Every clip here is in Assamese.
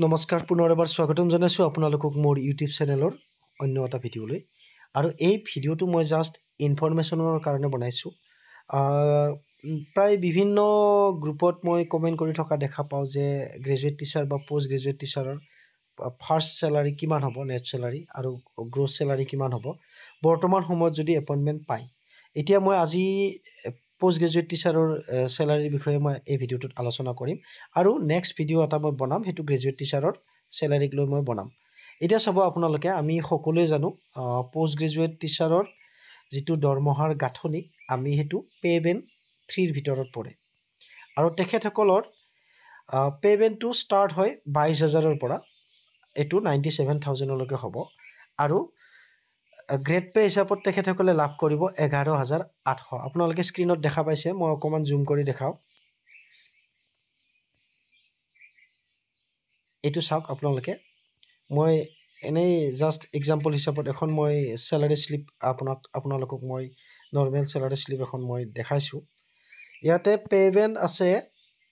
নমস্কাৰ পুনৰ এবাৰ স্বাগতম জনাইছোঁ আপোনালোকক মোৰ ইউটিউব চেনেলৰ অন্য এটা ভিডিঅ'লৈ আৰু এই ভিডিঅ'টো মই জাষ্ট ইনফৰমেশ্যনৰ কাৰণে বনাইছোঁ প্ৰায় বিভিন্ন গ্ৰুপত মই কমেণ্ট কৰি থকা দেখা পাওঁ যে গ্ৰেজুৱেট টিচাৰ বা পোষ্ট গ্ৰেজুৱেট টিচাৰৰ ফাৰ্ষ্ট চেলাৰী কিমান হ'ব নেট চেলাৰী আৰু গ্ৰছ চেলাৰী কিমান হ'ব বৰ্তমান সময়ত যদি এপইণ্টমেণ্ট পায় এতিয়া মই আজি পোষ্ট গ্ৰেজুৱেট টিচাৰৰ চেলাৰীৰ বিষয়ে মই এই ভিডিঅ'টোত আলোচনা কৰিম আৰু নেক্সট ভিডিঅ' এটা মই বনাম সেইটো গ্ৰেজুৱেট টিচাৰৰ চেলাৰীক লৈ মই বনাম এতিয়া চাব আপোনালোকে আমি সকলোৱে জানো পোষ্ট গ্ৰেজুৱেট টিচাৰৰ যিটো দৰমহাৰ গাঁথনি আমি সেইটো পে' বেণ্ড 3ৰ ভিতৰত পৰে আৰু তেখেতসকলৰ পে' বেণ্ডটো ষ্টাৰ্ট হয় 22,000ৰ পৰা এইটো 97,000লৈকে হ'ব আৰু গ্ৰেড পে হিচাপত তেখেতসকলে লাভ কৰিব 11,800 আপোনালোকে স্ক্ৰীনত দেখা পাইছে মই অকণমান জুম কৰি দেখাওঁ এইটো চাওক আপোনালোকে মই এনেই জাষ্ট এক্সাম্পল হিচাপত এখন মই চেলাৰী শ্লিপ আপোনালোকক মই নৰ্মেল চেলাৰী শ্লিপ এখন মই দেখাইছোঁ ইয়াতে পে' বেণ্ড আছে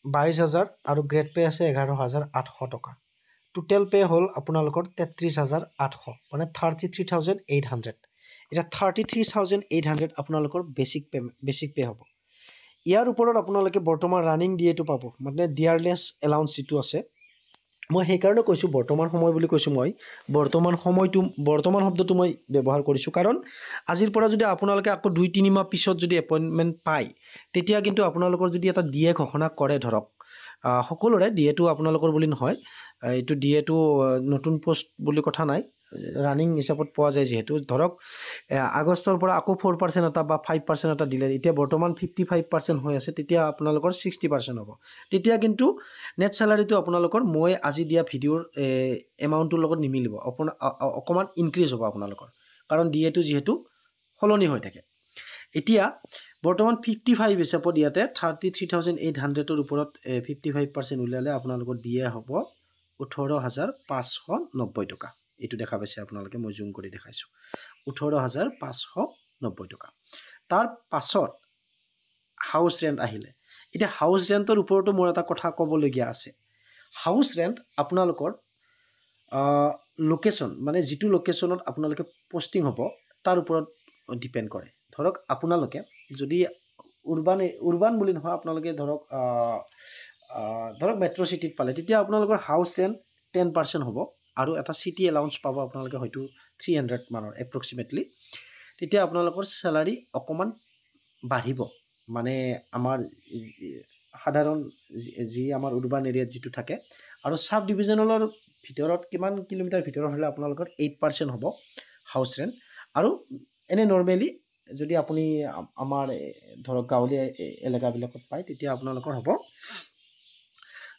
22,000 আৰু গ্ৰেড পে আছে 11,800 টকা টোটেল পে' হ'ল আপোনালোকৰ 33,800 মানে 33,800 এতিয়া 33,800 আপোনালোকৰ বেচিক পে' হ'ব ইয়াৰ ওপৰত আপোনালোকে বৰ্তমান ৰানিং ডিএটো পাব মানে ডিয়াৰনেছ এলাউন্স যিটো আছে মই সেইকাৰণে কৈছোঁ বৰ্তমান সময় বুলি কৈছোঁ মই বৰ্তমান শব্দটো মই ব্যৱহাৰ কৰিছোঁ কাৰণ আজিৰ পৰা যদি আপোনালোকে আকৌ 2-3 মাহ পিছত যদি এপইণ্টমেণ্ট পায় তেতিয়া কিন্তু আপোনালোকৰ যদি এটা ডিএ ঘোষণা কৰে ধৰক সকলোৰে ডিএটো আপোনালোকৰ বুলি নহয় এইটো ডিএটো নতুন পোষ্ট বুলি কথা নাই ৰানিং হিচাপত পোৱা যায় যিহেতু ধৰক আগষ্টৰ পৰা আকৌ 4% এটা বা 5% এটা দিলে এতিয়া বৰ্তমান 55% হৈ আছে তেতিয়া আপোনালোকৰ 60% হ'ব তেতিয়া কিন্তু নেট চেলাৰীটো আপোনালোকৰ মই আজি দিয়া ভিডিঅ'ৰ এমাউণ্টটোৰ লগত নিমিলিব অকণমান ইনক্ৰিজ হ'ব আপোনালোকৰ কাৰণ ডিএটো যিহেতু সলনি হৈ থাকে এতিয়া বৰ্তমান 55 হিচাপত ইয়াতে 33,800ৰ ওপৰত 55% উলিয়ালে আপোনালোকৰ ডিএ হ'ব 18,590 টকা এইটো দেখা পাইছে আপোনালোকে মই জুম কৰি দেখাইছোঁ 18,590 টকা তাৰ পাছত হাউচ ৰেণ্ট আহিলে এতিয়া হাউচ ৰেণ্টৰ ওপৰতো মোৰ এটা কথা ক'বলগীয়া আছে হাউচ ৰেণ্ট আপোনালোকৰ লোকেশ্যন মানে যিটো লোকেশ্যনত আপোনালোকে পষ্টিং হ'ব তাৰ ওপৰত ডিপেণ্ড কৰে ধৰক আপোনালোকে যদি উৰবান বুলি নহয় আপোনালোকে ধৰক মেট্ৰ' চিটিত পালে তেতিয়া আপোনালোকৰ হাউচ ৰেণ্ট 10% হ'ব আৰু এটা চিটি এলাউন্স পাব আপোনালোকে হয়তো 300 মানৰ এপ্ৰক্সিমেটলি তেতিয়া আপোনালোকৰ চেলাৰী অকণমান বাঢ়িব মানে আমাৰ সাধাৰণ যি আমাৰ উৰবান এৰিয়াত যিটো থাকে আৰু সাব ডিভিজনেলৰ ভিতৰত কিমান কিলোমিটাৰ ভিতৰত হ'লে আপোনালোকৰ 8% হ'ব হাউচ ৰেণ্ট আৰু এনে নৰ্মেলি যদি আপুনি আমাৰ ধৰক গাঁৱলীয়া এলেকাবিলাকত পায় তেতিয়া আপোনালোকৰ হ'ব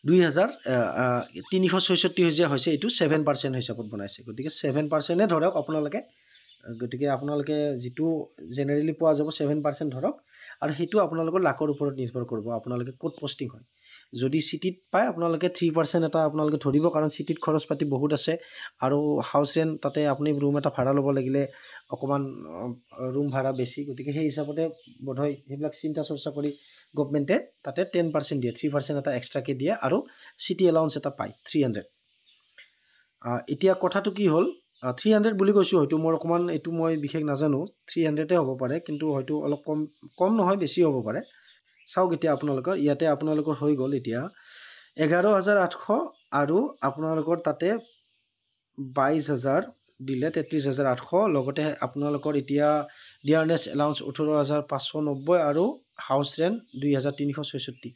2,366 যে হৈছে এইটো 7% হিচাপত বনাইছে গতিকে 7%হে ধৰক আপোনালোকে যিটো জেনেৰেলি পোৱা যাব 7% ধৰক আৰু সেইটো আপোনালোকৰ লাখৰ ওপৰত নিৰ্ভৰ কৰিব আপোনালোকে ক'ত পষ্টিং হয় যদি চিটিত পায় আপোনালোকে 3% এটা আপোনালোকে ধৰিব কাৰণ চিটিত খৰচ পাতি বহুত আছে আৰু হাউচ ৰেণ্ট তাতে আপুনি ৰুম এটা ভাড়া ল'ব লাগিলে অকণমান ৰুম ভাড়া বেছি গতিকে সেই হিচাপতে বোধহয় সেইবিলাক চিন্তা চৰ্চা কৰি গভৰ্ণমেণ্টে তাতে 10% দিয়ে 3% এটা এক্সট্ৰাকৈ দিয়ে আৰু চিটি এলাউন্স এটা পায় 300 এতিয়া কথাটো কি হ'ল 300 বুলি কৈছোঁ হয়তো মোৰ অকণমান এইটো মই বিশেষ নাজানো 300 হ'ব পাৰে কিন্তু হয়তো অলপ কম নহয় বেছি হ'ব পাৰে চাওক এতিয়া আপোনালোকৰ ইয়াতে আপোনালোকৰ হৈ গ'ল এতিয়া 11,800 আৰু আপোনালোকৰ তাতে 22,000 দিলে 33,800 লগতে আপোনালোকৰ এতিয়া ডিয়াৰনেছ এলাউন্স 18,590 আৰু হাউচ ৰেণ্ট 2,366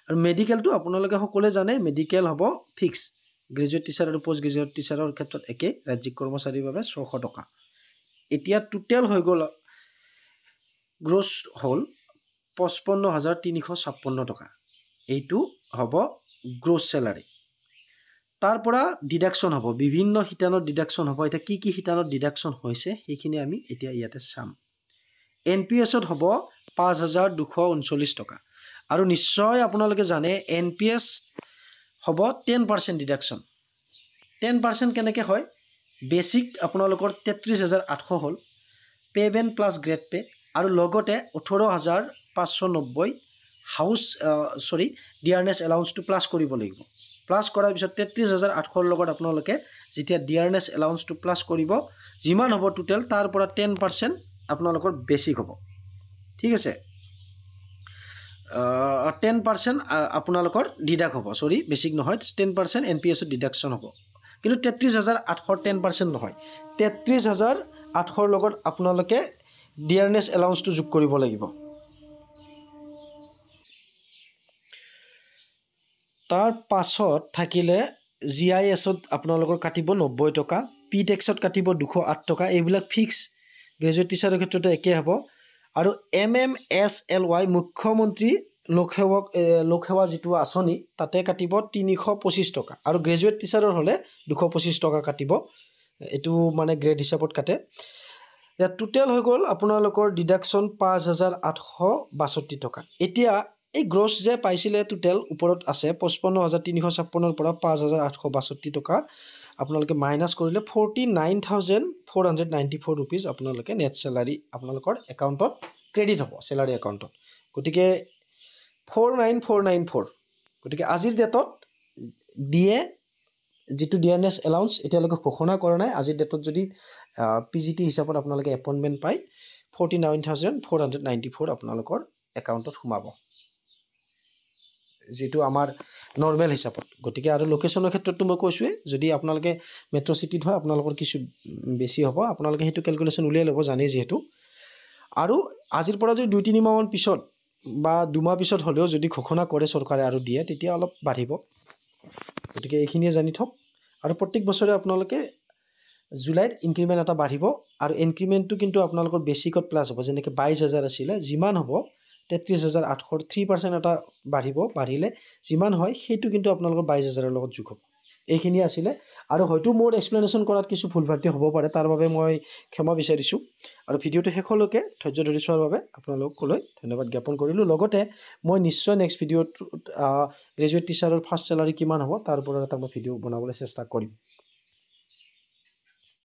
আৰু মেডিকেলটো আপোনালোকে সকলোৱে জানে মেডিকেল হ'ব ফিক্স গ্ৰেজুৱেট টিচাৰ আৰু পোষ্ট গ্ৰেজুৱেট টিচাৰৰ ক্ষেত্ৰত একে ৰাজ্যিক কৰ্মচাৰীৰ বাবে 600 টকা এতিয়া টোটেল হৈ গ'ল গ্ৰছ হ'ল 55,356 টকা এইটো হ'ব গ্ৰছ চেলাৰী তাৰ পৰা ডিডাকশ্যন হ'ব বিভিন্ন শিতানত ডিডাকশ্যন হ'ব এতিয়া কি শিতানত ডিডাকশ্যন হৈছে সেইখিনি আমি এতিয়া ইয়াতে চাম NPS-ত হ'ব 5,239 টকা আৰু নিশ্চয় আপোনালোকে জানে NPS হ'ব 10% ডিডাকশ্যন 10% কেনেকৈ হয় বেচিক আপোনালোকৰ 33,800 হ'ল pay' band plus grade pay' আৰু লগতে 18,590 হাউচ ডিয়াৰনেছ এলাউন্সটো প্লাছ কৰিব লাগিব প্লাছ কৰাৰ পিছত 33,800 লগত আপোনালোকে যেতিয়া ডিয়াৰনেছ এলাউন্সটো প্লাছ কৰিব যিমান হ'ব টোটেল তাৰ পৰা 10% আপোনালোকৰ বেছিক হ'ব ঠিক আছে 10% আপোনালোকৰ ডিডাক্ট হ'ব সৰি বেছিক নহয় 10% NPS ডিডাকশ্যন হ'ব কিন্তু 33,800 10% নহয় 33,800 লগত আপোনালোকে ডিয়াৰনেছ এলাউন্সটো যোগ কৰিব লাগিব তাৰ পাছত থাকিলে GISত আপোনালোকৰ কাটিব 90 টকা পি টেক্সত কাটিব 208 টকা এইবিলাক ফিক্স গ্ৰেজুৱেট টিচাৰৰ ক্ষেত্ৰতে একে হ'ব আৰু MMSLY মুখ্যমন্ত্ৰী লোকসেৱা যিটো আঁচনি তাতে কাটিব 325 টকা আৰু গ্ৰেজুৱেট টিচাৰৰ হ'লে 225 টকা কাটিব এটো মানে গ্ৰেড হিচাপত কাটে ইয়াত টোটেল হৈ গ'ল আপোনালোকৰ ডিডাকশ্যন 5,862 টকা এতিয়া এই গ্ৰছ যে পাইছিলে টোটেল ওপৰত আছে 55,356 পৰা 5,862 টকা আপোনালোকে মাইনাস কৰিলে 49,494 रुपीस আপোনালোকে নেট স্যালাৰি আপোনালোকৰ একাউণ্টত ক্ৰেডিট হ'ব স্যালাৰি একাউণ্টত গতিকে 49494 গতিকে আজিৰ ডেটত দিয়ে যেটো ডিয়াৰনেছ এলাউন্স এতিয়ালৈকে ঘোষণা কৰা নাই আজিৰ ডেটত যদি PGT হিচাপত আপোনালোকে এপইন্টমেন্ট পাই 49,494 আপোনালোকৰ একাউণ্টত সোমাব যেটো আমাৰ নৰমাল হিসাবত গতিকে আৰু লোকেশনৰ ক্ষেত্ৰটো মই কৈছোৱে যদি আপোনালোকে মেট্ৰো সিটিত হয় আপোনালোকৰ কিছু বেছি হ'ব আপোনালোকে হেতু ক্যালকুলেশন উলিয়াই ল'ব জানে যেহেতু আৰু আজিৰ পৰা যদি 2-3 মাহ পিছত বা 2 মাহ পিছত হলেও যদি ঘোষণা কৰে চৰকাৰে আৰু দিয়ে তেতিয়া অলপ বাঢ়িব গতিকে এইখিনিয়ে জানি থক আৰু প্ৰত্যেক বছৰে আপোনালোকে জুলাইত ইনক্ৰিমেন্ট এটা বাঢ়িব আৰু ইনক্ৰিমেন্টটো কিন্তু আপোনালোকৰ বেসিকত প্লাস হ'ব যেনেকৈ 22,000 আছিল যিমান হ'ব 33,800 3% এটা বাঢ়িলে যিমান হয় সেইটো কিন্তু আপোনালোকৰ 22,000 ৰ লগত যোগ হ'ব এইখিনি আছিল আৰু হয়তো মোৰ এক্সপ্লেনেশন কৰাত কিছু ভুলভ্ৰান্তি হ'ব পাৰে তাৰ বাবে মই ক্ষমা বিচাৰিছো আৰু ভিডিওটো শেষলৈকে ধৈৰ্য ধৰি চোৱাৰ বাবে আপোনালোকলৈ ধন্যবাদ জ্ঞাপন কৰিলো লগতে মই নিশ্চয় নেক্সট ভিডিওত গ্ৰেজুৱেট টিচাৰৰ ফাৰ্স্ট স্যালাৰি কিমান হ'ব তাৰ ওপৰত এটা মই ভিডিও বনাবলৈ চেষ্টা কৰিম